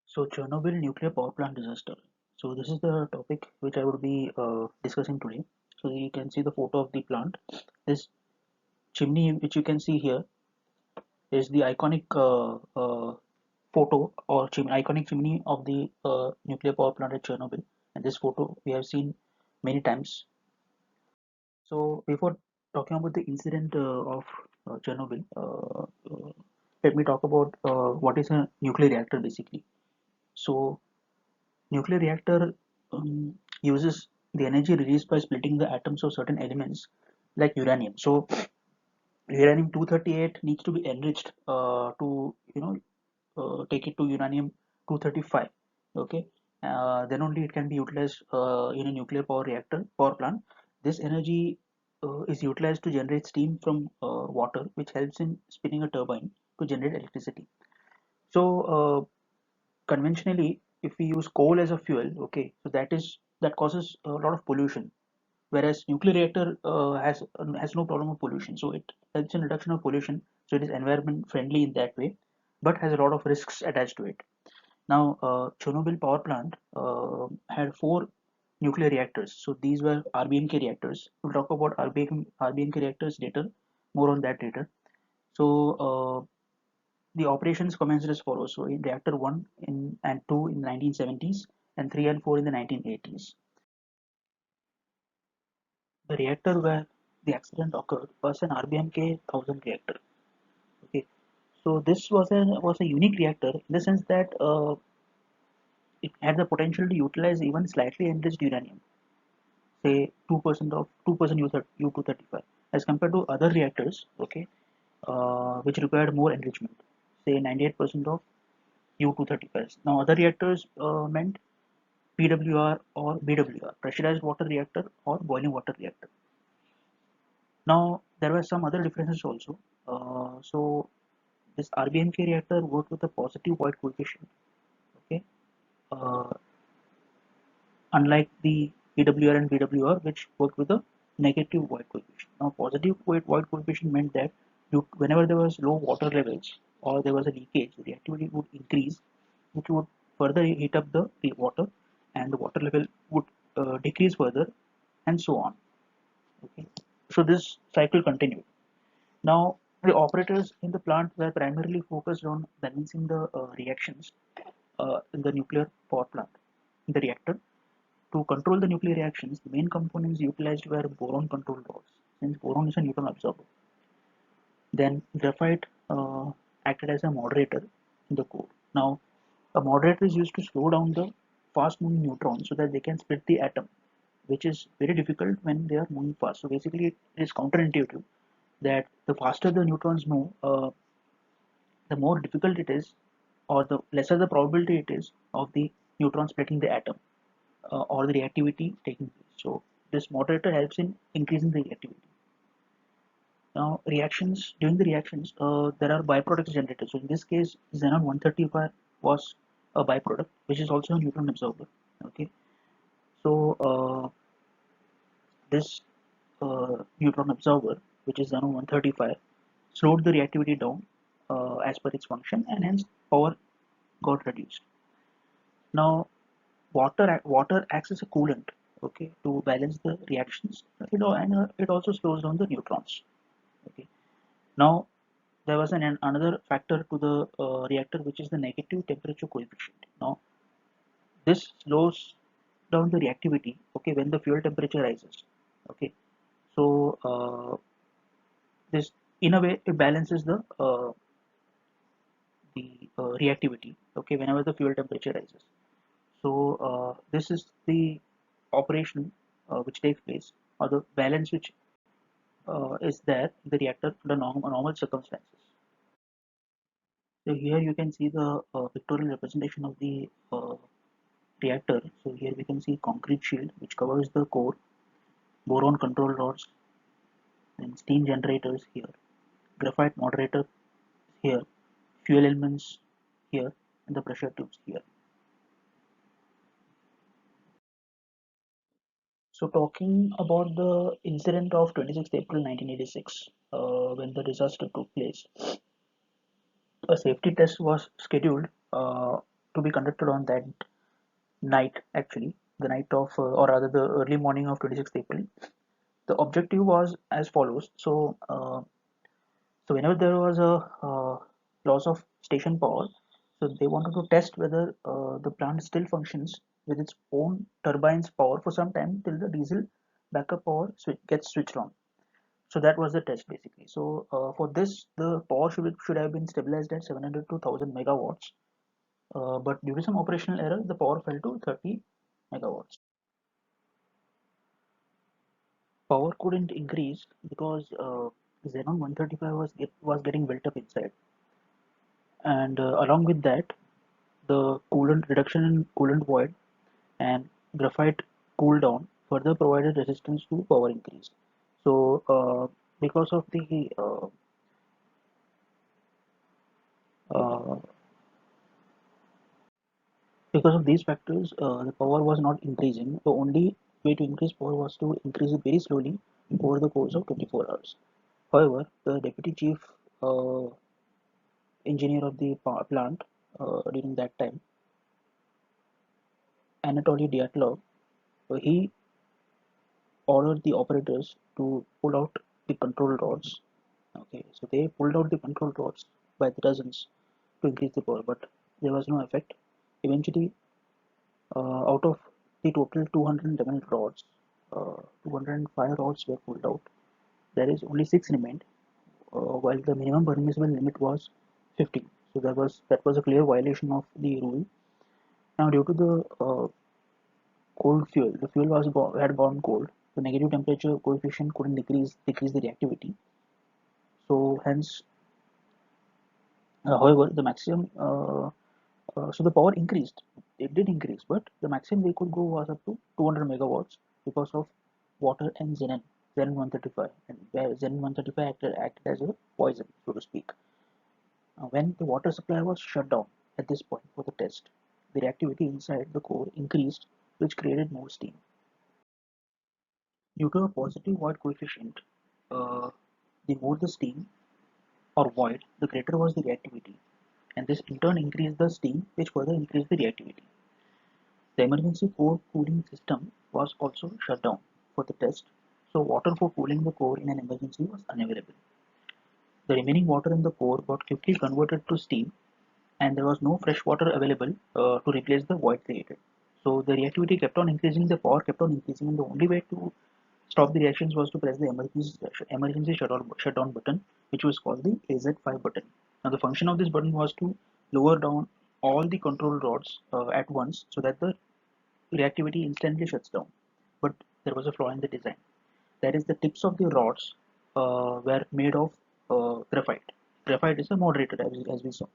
So Chernobyl nuclear power plant disaster. So this is the topic which I would be discussing today. So you can see the photo of the plant. This chimney which you can see here is the iconic photo or iconic chimney of the nuclear power plant at Chernobyl. And this photo we have seen many times. So before talking about the incident of Chernobyl, let me talk about what is a nuclear reactor basically. So nuclear reactor uses the energy released by splitting the atoms of certain elements like uranium. So uranium 238 needs to be enriched to take it to uranium 235. Okay, then only it can be utilized in a nuclear power plant. This energy is utilized to generate steam from water, which helps in spinning a turbine to generate electricity. So conventionally if we use coal as a fuel, okay, so that causes a lot of pollution, whereas nuclear reactor has no problem of pollution, so it helps in reduction of pollution, so it is environment friendly in that way, but has a lot of risks attached to it. Now Chernobyl power plant had four nuclear reactors, so these were RBMK reactors. We'll talk about RBMK reactors later, more on that later. So the operations commenced as follows. So in reactor 1 and 2 in the 1970s and 3 and 4 in the 1980s. The reactor where the accident occurred was an RBMK 1000 reactor. Okay, so this was a unique reactor in the sense that it had the potential to utilize even slightly enriched uranium, say 2% of 2% U235, as compared to other reactors, okay, which required more enrichment, say 98% of U235. Now other reactors meant PWR or BWR, pressurized water reactor or boiling water reactor. Now there were some other differences also. So this RBMK reactor worked with a positive void coefficient. Okay, uh, unlike the PWR and BWR, which worked with a negative void coefficient. Now positive void coefficient meant that whenever there was low water levels or there was a leakage, the reactivity would increase, which would further heat up the water, and the water level would decrease further, and so on. Okay, so this cycle continued. Now, the operators in the plant were primarily focused on balancing the reactions in the nuclear power plant, in the reactor. To control the nuclear reactions, the main components utilized were boron control rods, since boron is a neutron absorber. Then graphite acted as a moderator in the core. Now, a moderator is used to slow down the fast moving neutrons so that they can split the atom, which is very difficult when they are moving fast. So basically, it is counterintuitive that the faster the neutrons move, the more difficult it is, or the lesser the probability it is of the neutron splitting the atom or the reactivity taking place. So this moderator helps in increasing the reactivity. Now reactions during the reactions, there are byproducts generated. So in this case, xenon 135 was a byproduct, which is also a neutron absorber. Okay, so this neutron absorber, which is xenon 135, slowed the reactivity down as per its function, and hence power got reduced. Now water acts as a coolant, okay, to balance the reactions. It also slows down the neutrons. Okay. Now there was another factor to the reactor, which is the negative temperature coefficient. Now this slows down the reactivity, okay, when the fuel temperature rises. Okay, so this in a way it balances the reactivity, okay, whenever the fuel temperature rises. So this is the operation which takes place, or the balance which is there in the reactor under normal circumstances. So here you can see the pictorial representation of the reactor. So here we can see concrete shield which covers the core, boron control rods, then steam generators here, graphite moderator here, fuel elements here, and the pressure tubes here. So talking about the incident of 26th April 1986, when the disaster took place, a safety test was scheduled to be conducted on that night, actually, the night of, or rather the early morning of 26th April. The objective was as follows. So whenever there was a loss of station power, so they wanted to test whether the plant still functions with its own turbines power for some time till the diesel backup power gets switched on. So that was the test basically. So for this, the power should have been stabilized at 700 to 1000 megawatts. But due to some operational error, the power fell to 30 megawatts. Power couldn't increase because Xenon 135 was getting built up inside, and along with that, the coolant reduction in coolant void and graphite cool down further provided resistance to power increase. So because of the uh, because of these factors, the power was not increasing. The only way to increase power was to increase it very slowly over the course of 24 hours. However, the deputy chief uh, engineer of the power plant during that time, Anatoly Dyatlov, he ordered the operators to pull out the control rods. Okay, so they pulled out the control rods by the dozens to increase the power, but there was no effect. Eventually, out of the total 211 rods, 205 rods were pulled out. There is only 6 remained, while the minimum permissible limit was 50. So that was a clear violation of the rule. Now, due to the cold fuel, the fuel had gone cold. The negative temperature coefficient couldn't decrease the reactivity. So hence, however, the maximum so the power increased. It did increase, but the maximum they could go was up to 200 megawatts because of water and xenon 135, and where xenon 135 acted as a poison, so to speak. When the water supply was shut down at this point for the test, the reactivity inside the core increased, which created more steam. Due to a positive void coefficient, uh, the more the steam or void, the greater was the reactivity, and this in turn increased the steam, which further increased the reactivity. The emergency core cooling system was also shut down for the test, so water for cooling the core in an emergency was unavailable. The remaining water in the core got quickly converted to steam, and there was no fresh water available to replace the void created. So the reactivity kept on increasing, the power kept on increasing, and the only way to stop the reactions was to press the emergency shutdown button, which was called the AZ5 button. Now the function of this button was to lower down all the control rods at once so that the reactivity instantly shuts down. But there was a flaw in the design. That is, the tips of the rods were made of graphite. Graphite is a moderator, as we saw.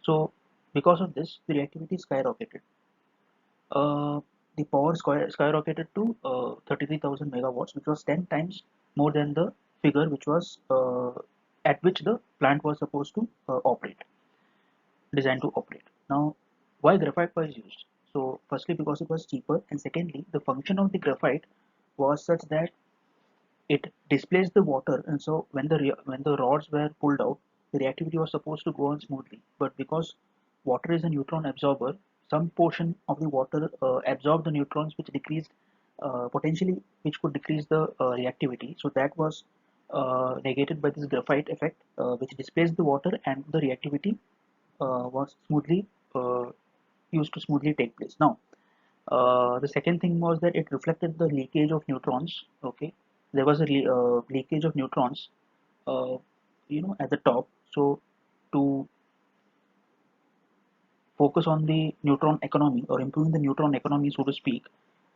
So, because of this, the reactivity skyrocketed. Uh, the power skyrocketed to 33,000 megawatts, which was 10 times more than the figure which was at which the plant was supposed to designed to operate. Now, why graphite was used? So, firstly, because it was cheaper, and secondly, the function of the graphite was such that it displaced the water, and so when the rods were pulled out, the reactivity was supposed to go on smoothly. But because water is a neutron absorber, some portion of the water absorbed the neutrons, which decreased potentially, which could decrease the reactivity. So that was negated by this graphite effect, which displaced the water, and the reactivity was smoothly used to smoothly take place. Now, the second thing was that it reflected the leakage of neutrons. Okay, there was a leakage of neutrons, uh, at the top. So to focus on the neutron economy or improving the neutron economy, so to speak,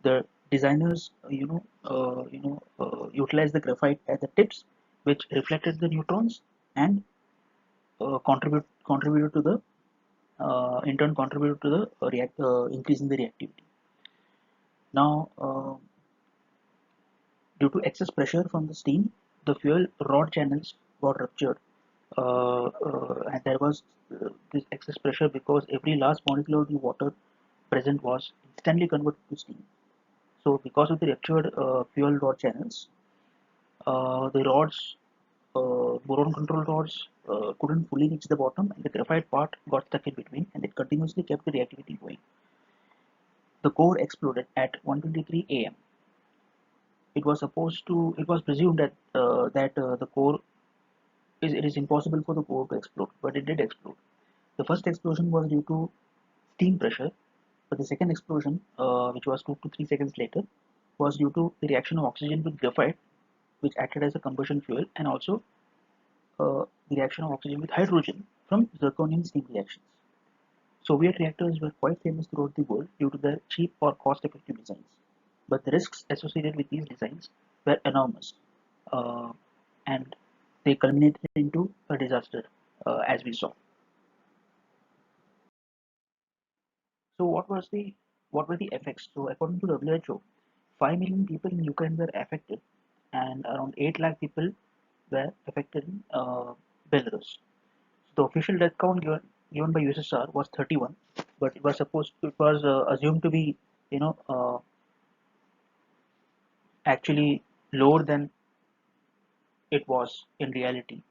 the designers, utilized the graphite at the tips, which reflected the neutrons and contributed to the in turn contributed to the increase in the reactivity. Now, due to excess pressure from the steam, the fuel rod channels got ruptured, and there was this excess pressure because every last molecule of the water present was instantly converted to steam. So, because of the ruptured fuel rod channels, the rods boron control rods couldn't fully reach the bottom, and the graphite part got stuck in between, and it continuously kept the reactivity going. The core exploded at 1:23 a.m. It was presumed that the core it is impossible for the core to explode, but it did explode. The first explosion was due to steam pressure, but the second explosion, which was 2 to 3 seconds later, was due to the reaction of oxygen with graphite, which acted as a combustion fuel, and also the reaction of oxygen with hydrogen from zirconium steam reactions. Soviet reactors were quite famous throughout the world due to their cheap or cost-effective designs, but the risks associated with these designs were enormous, uh, and they culminated into a disaster, as we saw. So, what were the effects? So, according to WHO, 5 million people in Ukraine were affected, and around 8 lakh people were affected in Belarus. The official death count given by USSR was 31, but it was assumed to be, you know, actually lower than it was in reality.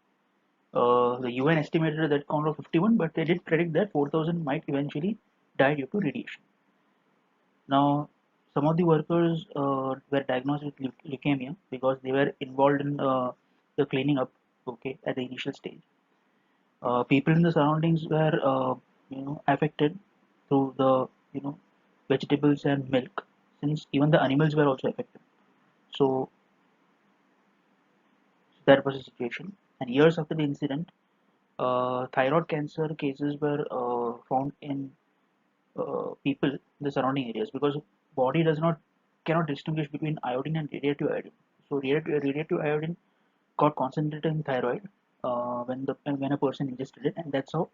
The UN estimated a death count of 51, but they did predict that 4,000 might eventually die due to radiation. Now, some of the workers were diagnosed with leukemia because they were involved in the cleaning up, okay, at the initial stage. People in the surroundings were, affected through the, vegetables and milk, since even the animals were also affected. So that was the situation. And years after the incident, thyroid cancer cases were found in people in the surrounding areas because body does not cannot distinguish between iodine and radioactive iodine. So radioactive iodine got concentrated in thyroid when a person ingested it, and that's how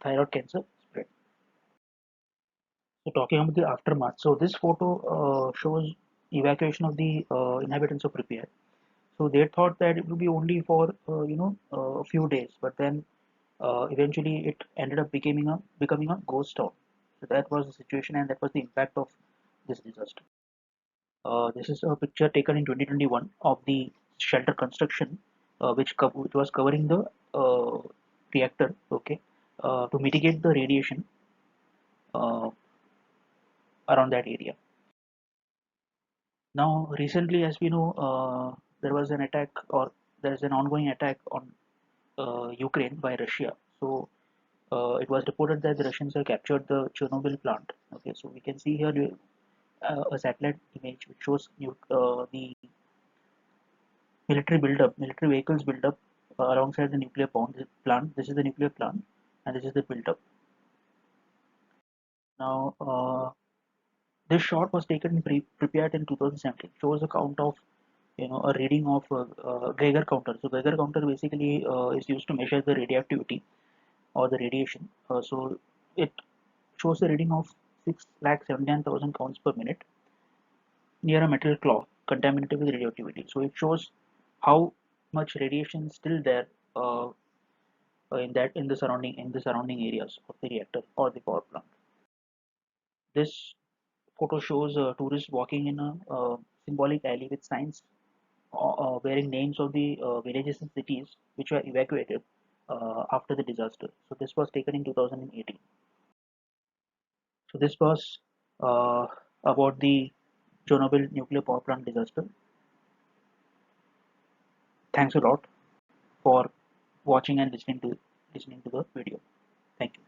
thyroid cancer spread. So talking about the aftermath, so this photo shows evacuation of the inhabitants of Pripyat. So they thought that it would be only for a few days, but then eventually it ended up becoming a ghost town. So that was the situation, and that was the impact of this disaster. This is a picture taken in 2021 of the shelter construction, which was covering the reactor, okay, to mitigate the radiation uh, around that area. Now, recently, as we know, there was an attack, or there is an ongoing attack on Ukraine by Russia. So it was reported that the Russians have captured the Chernobyl plant. Okay, so we can see here a satellite image which shows the military vehicles build-up alongside the nuclear plant. This is the nuclear plant, and this is the build-up. Now, this shot was taken in Pripyat in 2017. Shows a count of a reading of Geiger counter. So Geiger counter basically is used to measure the radioactivity or the radiation. So it shows a reading of 6,79,000 counts per minute near a metal claw contaminated with radioactivity. So it shows how much radiation is still there in the surrounding areas of the reactor or the power plant. This photo shows tourists walking in a symbolic alley with signs bearing names of the villages and cities which were evacuated after the disaster. So this was taken in 2018. So this was uh, about the Chernobyl nuclear power plant disaster. Thanks a lot for watching and listening to the video. Thank you.